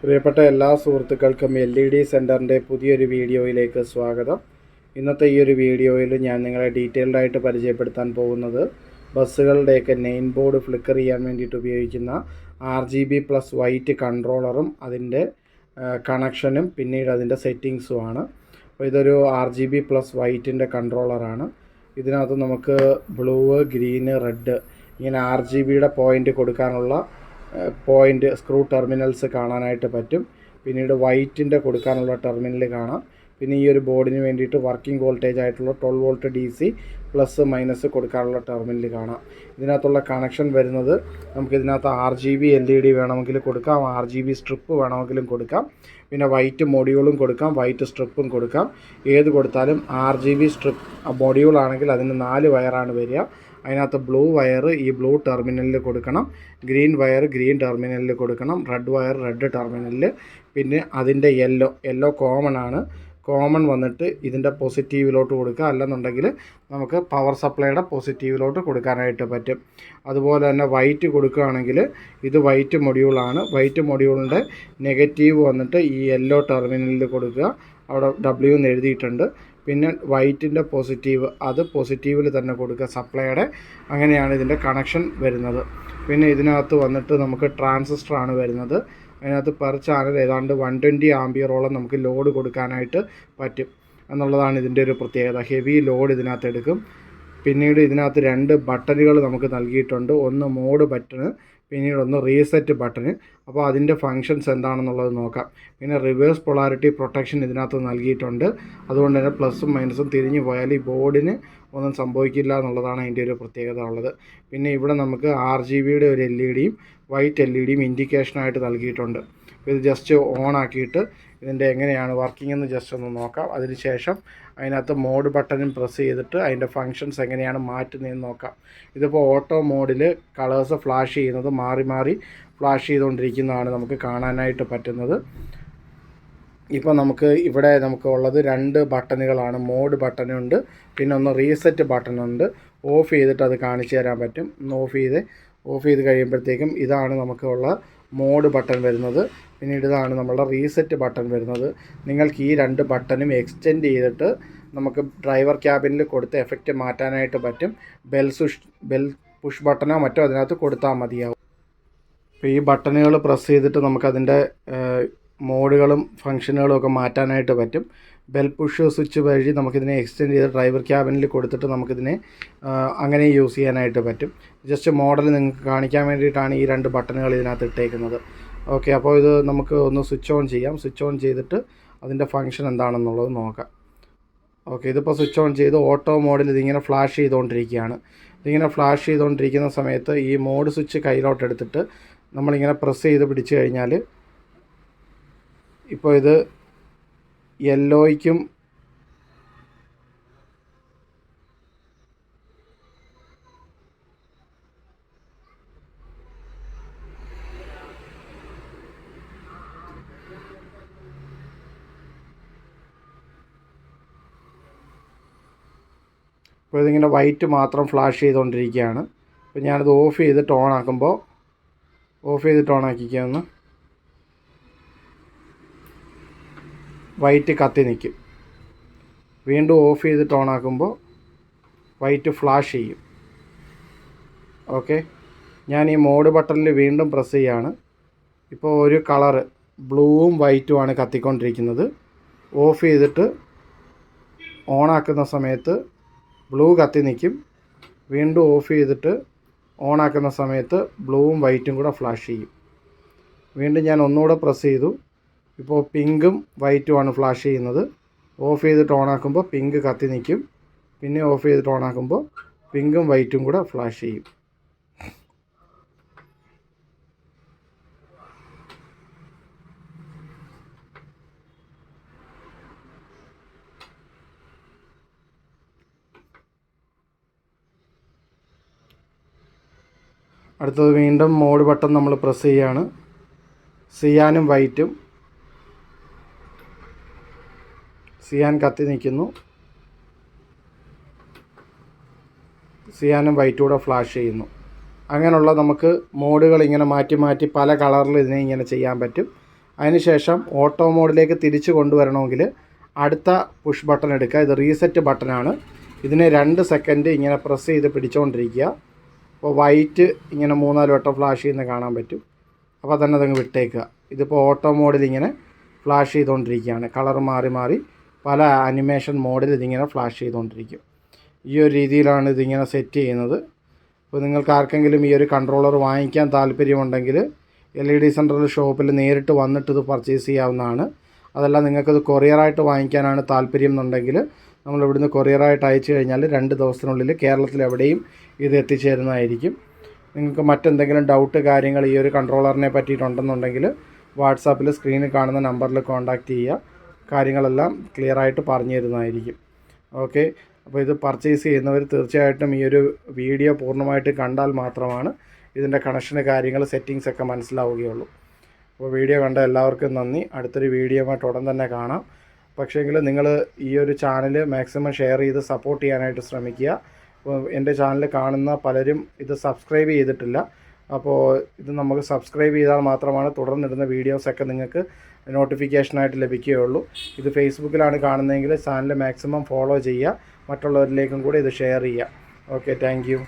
പ്രിയപ്പെട്ട എല്ലാ സുഹൃത്തുക്കൾക്കും LED സെൻറ്ററിൻ്റെ പുതിയൊരു വീഡിയോയിലേക്ക് സ്വാഗതം. ഇന്നത്തെ ഈ ഒരു വീഡിയോയിൽ ഞാൻ നിങ്ങളെ ഡീറ്റെയിൽഡ് ആയിട്ട് പരിചയപ്പെടുത്താൻ പോകുന്നത് ബസ്സുകളുടെയൊക്കെ നെയിം ബോർഡ് ഫ്ലിക്കർ ചെയ്യാൻ വേണ്ടിയിട്ട് ഉപയോഗിക്കുന്ന RGB പ്ലസ് വൈറ്റ് കൺട്രോളറും അതിൻ്റെ കണക്ഷനും പിന്നീട് അതിൻ്റെ സെറ്റിങ്സുമാണ്. അപ്പോൾ ഇതൊരു RGB പ്ലസ് വൈറ്റിൻ്റെ കൺട്രോളറാണ്. ഇതിനകത്ത് നമുക്ക് ബ്ലൂ, ഗ്രീന്, റെഡ് ഇങ്ങനെ RGBയുടെ പോയിൻ്റ് കൊടുക്കാനുള്ള പോയിൻ്റ് സ്ക്രൂ ടെർമിനൽസ് കാണാനായിട്ട് പറ്റും. പിന്നീട് വൈറ്റിൻ്റെ കൊടുക്കാനുള്ള ടെർമിനൽ കാണാം. പിന്നെ ഈ ഒരു ബോർഡിന് വേണ്ടിയിട്ട് വർക്കിംഗ് വോൾട്ടേജ് ആയിട്ടുള്ള 12 വോൾട്ട് DC പ്ലസ് മൈനസ് കൊടുക്കാനുള്ള ടെർമിനൽ കാണാം. ഇതിനകത്തുള്ള കണക്ഷൻ വരുന്നത് നമുക്കിതിനകത്ത് RGB LED വേണമെങ്കിൽ കൊടുക്കാം, RGB സ്ട്രിപ്പ് വേണമെങ്കിലും കൊടുക്കാം, പിന്നെ വൈറ്റ് മൊഡ്യൂളും കൊടുക്കാം, വൈറ്റ് സ്ട്രിപ്പും കൊടുക്കാം. ഏത് കൊടുത്താലും RGB സ്ട്രിപ്പ് മൊഡ്യൂൾ ആണെങ്കിൽ അതിന് 4 വയറാണ് വരിക. അതിനകത്ത് ബ്ലൂ വയർ ഈ ബ്ലൂ ടെർമിനലിൽ കൊടുക്കണം, ഗ്രീൻ വയർ ഗ്രീൻ ടെർമിനലിൽ കൊടുക്കണം, റെഡ് വയർ റെഡ് ടെർമിനലിൽ. പിന്നെ അതിൻ്റെ യെല്ലോ കോമൺ ആണ്. കോമൺ വന്നിട്ട് ഇതിൻ്റെ പോസിറ്റീവിലോട്ട് കൊടുക്കുക, അല്ലെന്നുണ്ടെങ്കിൽ നമുക്ക് പവർ സപ്ലൈയുടെ പോസിറ്റീവിലോട്ട് കൊടുക്കാനായിട്ട് പറ്റും. അതുപോലെ തന്നെ വൈറ്റ് കൊടുക്കുകയാണെങ്കിൽ ഇത് വൈറ്റ് മൊഡ്യൂളാണ്. വൈറ്റ് മൊഡ്യൂളിൻ്റെ നെഗറ്റീവ് വന്നിട്ട് ഈ യെല്ലോ ടെർമിനലിൽ കൊടുക്കുക. അവിടെ W എന്ന് എഴുതിയിട്ടുണ്ട്. പിന്നെ വൈറ്റിൻ്റെ പോസിറ്റീവ് അത് പോസിറ്റീവിൽ തന്നെ കൊടുക്കുക സപ്ലൈയുടെ. അങ്ങനെയാണ് ഇതിൻ്റെ കണക്ഷൻ വരുന്നത്. പിന്നെ ഇതിനകത്ത് വന്നിട്ട് നമുക്ക് ട്രാൻസിസ്റ്ററാണ് വരുന്നത്. അതിനകത്ത് പെർ ചാനൽ ഏതാണ്ട് 120 ആംപിയറോളം നമുക്ക് ലോഡ് കൊടുക്കാനായിട്ട് പറ്റും എന്നുള്ളതാണ് ഇതിൻ്റെ ഒരു പ്രത്യേകത. ഹെവി ലോഡ് ഇതിനകത്ത് എടുക്കും. പിന്നീട് ഇതിനകത്ത് 2 ബട്ടണുകൾ നമുക്ക് നൽകിയിട്ടുണ്ട്. ഒന്ന് മോഡ് ബട്ടണ്, പിന്നീട് ഒന്ന് റീസെറ്റ് ബട്ടണ്. അപ്പോൾ അതിൻ്റെ ഫങ്ഷൻസ് എന്താണെന്നുള്ളത് നോക്കാം. പിന്നെ റിവേഴ്സ് പൊളാരിറ്റി പ്രൊട്ടക്ഷൻ ഇതിനകത്ത് നൽകിയിട്ടുണ്ട്. അതുകൊണ്ട് തന്നെ പ്ലസും മൈനസും തിരിഞ്ഞു പോയാൽ ഈ ബോർഡിന് ഒന്നും സംഭവിക്കില്ല എന്നുള്ളതാണ് അതിൻ്റെ ഒരു പ്രത്യേകത ഉള്ളത്. പിന്നെ ഇവിടെ നമുക്ക് RGBയുടെ ഒരു LEDയും വൈറ്റ് LEDയും ഇൻഡിക്കേഷനായിട്ട് നൽകിയിട്ടുണ്ട്. ഇത് ജസ്റ്റ് ഓൺ ആക്കിയിട്ട് ഇതിൻ്റെ എങ്ങനെയാണ് വർക്കിംഗ് എന്ന് ജസ്റ്റ് ഒന്ന് നോക്കാം. അതിനുശേഷം അതിനകത്ത് മോഡ് ബട്ടണും പ്രസ് ചെയ്തിട്ട് അതിൻ്റെ ഫങ്ഷൻസ് എങ്ങനെയാണ് മാറ്റുന്നതെന്ന് നോക്കാം. ഇതിപ്പോൾ ഓട്ടോ മോഡിൽ കളേഴ്സ് ഫ്ലാഷ് ചെയ്യുന്നത് മാറി മാറി ഫ്ലാഷ് ചെയ്തുകൊണ്ടിരിക്കുന്നതാണ് നമുക്ക് കാണാനായിട്ട് പറ്റുന്നത്. ഇപ്പോൾ നമുക്ക് ഇവിടെ ഉള്ളത് 2 ബട്ടണുകളാണ്. മോഡ് ബട്ടണുണ്ട്, പിന്നെ ഒന്ന് റീസെറ്റ് ബട്ടണുണ്ട്. ഓഫ് ചെയ്തിട്ട് അത് കാണിച്ചു തരാൻ പറ്റും. ഓഫ് ചെയ്ത് കഴിയുമ്പോഴത്തേക്കും ഇതാണ് നമുക്കുള്ള മോഡ് ബട്ടൺ വരുന്നത്. പിന്നീട് ഇതാണ് നമ്മളുടെ റീസെറ്റ് ബട്ടൺ വരുന്നത്. നിങ്ങൾക്ക് ഈ 2 ബട്ടണും എക്സ്റ്റെൻഡ് ചെയ്തിട്ട് നമുക്ക് ഡ്രൈവർ ക്യാബിനിൽ കൊടുത്ത് എഫക്റ്റ് മാറ്റാനായിട്ട് പറ്റും. ബെൽ പുഷ് ബട്ടണോ മറ്റോ അതിനകത്ത് കൊടുത്താൽ മതിയാവും. അപ്പോൾ ഈ ബട്ടണുകൾ പ്രസ് ചെയ്തിട്ട് നമുക്കതിൻ്റെ മോഡുകളും ഫങ്ഷനുകളും ഒക്കെ മാറ്റാനായിട്ട് പറ്റും. ബെൽ പുഷ് സ്വിച്ച് വഴി നമുക്കിതിനെ എക്സ്റ്റെൻഡ് ചെയ്ത് ഡ്രൈവർ ക്യാബിനിൽ കൊടുത്തിട്ട് നമുക്കിതിനെ അങ്ങനെ യൂസ് ചെയ്യാനായിട്ട് പറ്റും. ജസ്റ്റ് മോഡൽ നിങ്ങൾക്ക് കാണിക്കാൻ വേണ്ടിയിട്ടാണ് ഈ 2 ബട്ടണുകൾ ഇതിനകത്ത് ഇട്ടേക്കുന്നത്. ഓക്കെ, അപ്പോൾ ഇത് നമുക്ക് ഒന്ന് സ്വിച്ച് ഓൺ ചെയ്യാം. സ്വിച്ച് ഓൺ ചെയ്തിട്ട് അതിൻ്റെ ഫങ്ഷൻ എന്താണെന്നുള്ളത് നോക്കാം. ഓക്കെ, ഇതിപ്പോൾ സ്വിച്ച് ഓൺ ചെയ്ത് ഓട്ടോ മോഡിൽ ഇതിങ്ങനെ ഫ്ലാഷ് ചെയ്തുകൊണ്ടിരിക്കുകയാണ്. ഇതിങ്ങനെ ഫ്ലാഷ് ചെയ്തുകൊണ്ടിരിക്കുന്ന സമയത്ത് ഈ മോഡ് സ്വിച്ച് കയ്യിലോട്ട് എടുത്തിട്ട് നമ്മളിങ്ങനെ പ്രസ് ചെയ്ത് പിടിച്ചു കഴിഞ്ഞാൽ ഇപ്പോൾ ഇത് യെല്ലോയ്ക്കും ഇപ്പോൾ ഇതിങ്ങനെ വൈറ്റ് മാത്രം ഫ്ലാഷ് ചെയ്തുകൊണ്ടിരിക്കുകയാണ്. അപ്പോൾ ഞാനത് ഓഫ് ചെയ്തിട്ട് ഓൺ ആക്കിക്കാമെന്ന്. വൈറ്റ് കത്തി നിൽക്കും. വീണ്ടും ഓഫ് ചെയ്തിട്ട് ഓൺ ആക്കുമ്പോൾ വൈറ്റ് ഫ്ലാഷ് ചെയ്യും. ഓക്കെ, ഞാൻ ഈ മോഡ് ബട്ടണിൽ വീണ്ടും പ്രസ് ചെയ്യാണ്. ഇപ്പോൾ ഒരു കളറ് ബ്ലൂവും വൈറ്റുമാണ് കത്തിക്കൊണ്ടിരിക്കുന്നത്. ഓഫ് ചെയ്തിട്ട് ഓൺ ആക്കുന്ന സമയത്ത് ബ്ലൂ കത്തി നിൽക്കും. വീണ്ടും ഓഫ് ചെയ്തിട്ട് ഓൺ ആക്കുന്ന സമയത്ത് ബ്ലൂവും വൈറ്റും കൂടെ ഫ്ലാഷ് ചെയ്യും. വീണ്ടും ഞാൻ ഒന്നുകൂടെ പ്രസ് ചെയ്തു. ഇപ്പോൾ പിങ്കും വൈറ്റുമാണ് ഫ്ലാഷ് ചെയ്യുന്നത്. ഓഫ് ചെയ്തിട്ട് ഓൺ ആക്കുമ്പോൾ പിങ്ക് കത്തി നിൽക്കും. പിന്നെ ഓഫ് ചെയ്തിട്ട് ഓൺ ആക്കുമ്പോൾ പിങ്കും വൈറ്റും കൂടെ ഫ്ലാഷ് ചെയ്യും. അടുത്തത് വീണ്ടും മോഡ് ബട്ടൺ നമ്മൾ പ്രസ് ചെയ്യാണ്. സിയാനും വൈറ്റും സിയാൻ കത്തി നിൽക്കുന്നു. സിയാനും വൈറ്റും കൂടെ ഫ്ലാഷ് ചെയ്യുന്നു. അങ്ങനെയുള്ള നമുക്ക് മോഡുകൾ ഇങ്ങനെ മാറ്റി മാറ്റി പല കളറിൽ ഇതിനെ ഇങ്ങനെ ചെയ്യാൻ പറ്റും. അതിനുശേഷം ഓട്ടോ മോഡിലേക്ക് തിരിച്ച് കൊണ്ടുവരണമെങ്കിൽ അടുത്ത പുഷ് ബട്ടൺ എടുക്കുക. ഇത് റീസെറ്റ് ബട്ടനാണ്. ഇതിനെ 2 സെക്കൻഡ് ഇങ്ങനെ പ്രസ് ചെയ്ത് പിടിച്ചുകൊണ്ടിരിക്കുക. അപ്പോൾ വൈറ്റ് ഇങ്ങനെ 3-4 വട്ടം ഫ്ലാഷ് ചെയ്യുന്ന കാണാൻ പറ്റും. അപ്പോൾ തന്നെ അതങ്ങ് വിട്ടേക്കുക. ഇതിപ്പോൾ ഓട്ടോ മോഡിൽ ഇങ്ങനെ ഫ്ലാഷ് ചെയ്തുകൊണ്ടിരിക്കുകയാണ്. കളർ മാറി മാറി പല ആനിമേഷൻ മോഡിൽ ഇതിങ്ങനെ ഫ്ലാഷ് ചെയ്തുകൊണ്ടിരിക്കും. ഈ ഒരു രീതിയിലാണ് ഇതിങ്ങനെ സെറ്റ് ചെയ്യുന്നത്. അപ്പോൾ നിങ്ങൾക്ക് ആർക്കെങ്കിലും ഈ ഒരു കൺട്രോളർ വാങ്ങിക്കാൻ താല്പര്യമുണ്ടെങ്കിൽ LED സെൻറ്ററിൽ ഷോപ്പിൽ നേരിട്ട് വന്നിട്ട് ഇത് പർച്ചേസ് ചെയ്യാവുന്നതാണ്. അതല്ല നിങ്ങൾക്കത് കൊറിയറായിട്ട് വാങ്ങിക്കാനാണ് താല്പര്യം എന്നുണ്ടെങ്കിൽ നമ്മളിവിടുന്ന് കൊറിയറായിട്ട് അയച്ചു കഴിഞ്ഞാൽ 2 ദിവസത്തിനുള്ളിൽ കേരളത്തിൽ എവിടെയും ഇത് എത്തിച്ചേരുന്നതായിരിക്കും. നിങ്ങൾക്ക് മറ്റെന്തെങ്കിലും ഡൗട്ട് കാര്യങ്ങൾ ഈ ഒരു കൺട്രോളറിനെ പറ്റിയിട്ടുണ്ടെന്നുണ്ടെങ്കിൽ വാട്സാപ്പിൽ സ്ക്രീനിൽ കാണുന്ന നമ്പറിൽ കോൺടാക്റ്റ് ചെയ്യുക. കാര്യങ്ങളെല്ലാം ക്ലിയറായിട്ട് പറഞ്ഞു തരുന്നതായിരിക്കും. ഓക്കെ, അപ്പോൾ ഇത് പർച്ചേസ് ചെയ്യുന്നവർ തീർച്ചയായിട്ടും ഈ ഒരു വീഡിയോ പൂർണ്ണമായിട്ട് കണ്ടാൽ മാത്രമാണ് ഇതിൻ്റെ കണക്ഷന് കാര്യങ്ങൾ സെറ്റിങ്സ് ഒക്കെ മനസ്സിലാവുകയുള്ളൂ. അപ്പോൾ വീഡിയോ കണ്ട എല്ലാവർക്കും നന്ദി. അടുത്തൊരു വീഡിയോയുമായിട്ട് ഉടൻ തന്നെ കാണാം. പക്ഷേങ്കിൽ നിങ്ങൾ ഈ ഒരു ചാനൽ മാക്സിമം ഷെയർ ചെയ്ത് സപ്പോർട്ട് ചെയ്യാനായിട്ട് ശ്രമിക്കുക. അപ്പോൾ എൻ്റെ ചാനൽ കാണുന്ന പലരും ഇത് സബ്സ്ക്രൈബ് ചെയ്തിട്ടില്ല. അപ്പോൾ ഇത് നമുക്ക് സബ്സ്ക്രൈബ് ചെയ്താൽ മാത്രമാണ് തുടർന്നിടുന്ന വീഡിയോസൊക്കെ നിങ്ങൾക്ക് നോട്ടിഫിക്കേഷനായിട്ട് ലഭിക്കുകയുള്ളൂ. ഇത് ഫേസ്ബുക്കിലാണ് കാണുന്നതെങ്കിൽ ചാനൽ മാക്സിമം ഫോളോ ചെയ്യുക. മറ്റുള്ളവരിലേക്കും കൂടി ഇത് ഷെയർ ചെയ്യുക. Okay, thank you.